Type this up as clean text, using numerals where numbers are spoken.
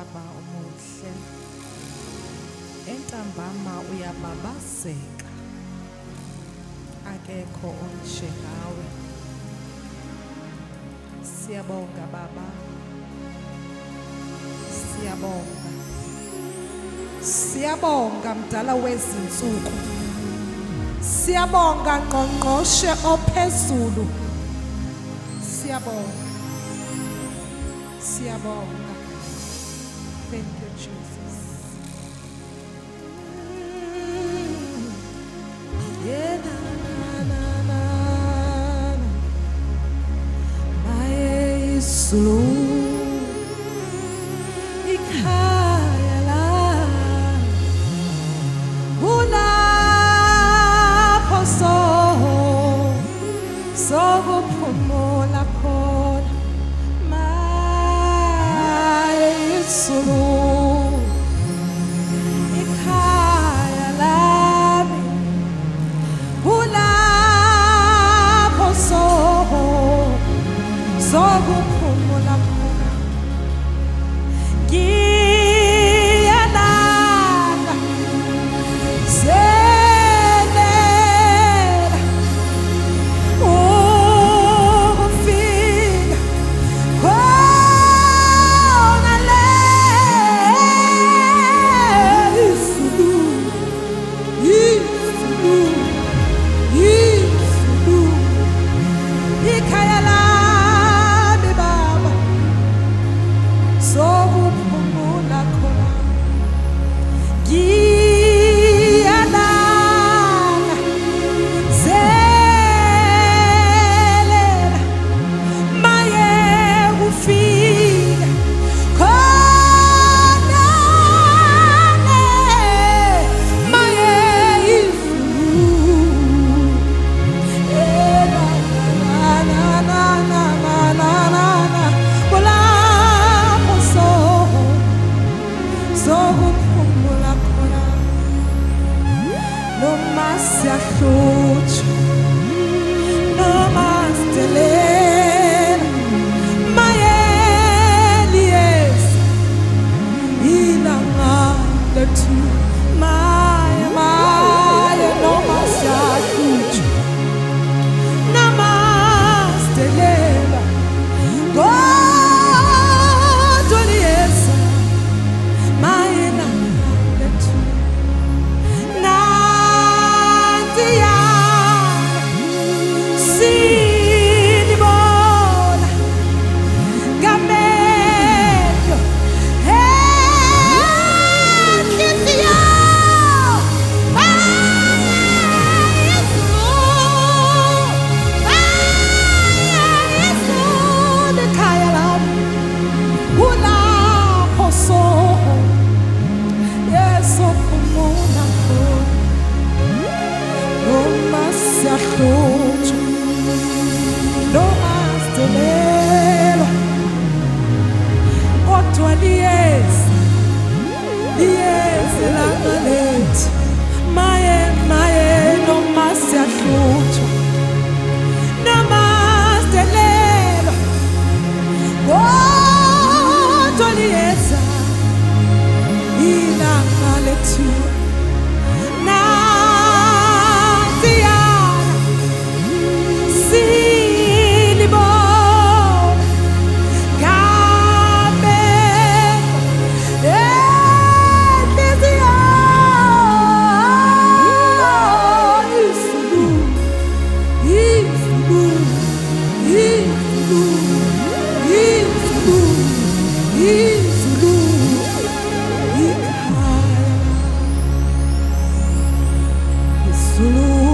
Baba umuhle, entambama uyababazeka, akekho onjengawe. Siyabonga Baba, siyabonga, siyabonga mdala wezinsuku, siyabonga ngqongqoshe ophezulu, siyabonga, siyabonga. Thank you, Jesus. Yeah, na, na, na, na. Maestro, ikhaya la, ulapho sokuphumula khona. Maestro, ikhaya lami, ulapho sokuphumula khona. Ngiyalanda zelela ukufika khona le izulu, ikhaya lami Baba, sokuphumula khona. Ngiyalanda zelela maye kufika khona le maye izulu. Kulapho sokuphumula khona. Noma siyahlutshwa, noma sidelela, maye liyeza ilanga lethu. Maye, maye, noma siyahlutshwa, namastelela kodwa liyeza maye lethu. Nantiya sinibona ngamehlo enhliziyo. Ekhaya lami ulapho sokuphumula khona. Noma siyahlutshwa, noma sidelelwa, kodwa liyeza ilanga lethu. Maye, maye, noma siyahlutshwa, noma sidelelwa, kodwa liyeza ilanga lethu. Nantiyana sinibona ngamehlo enhliziyo. Izulu, izulu, izulu, izulu, ikhaya. Izulu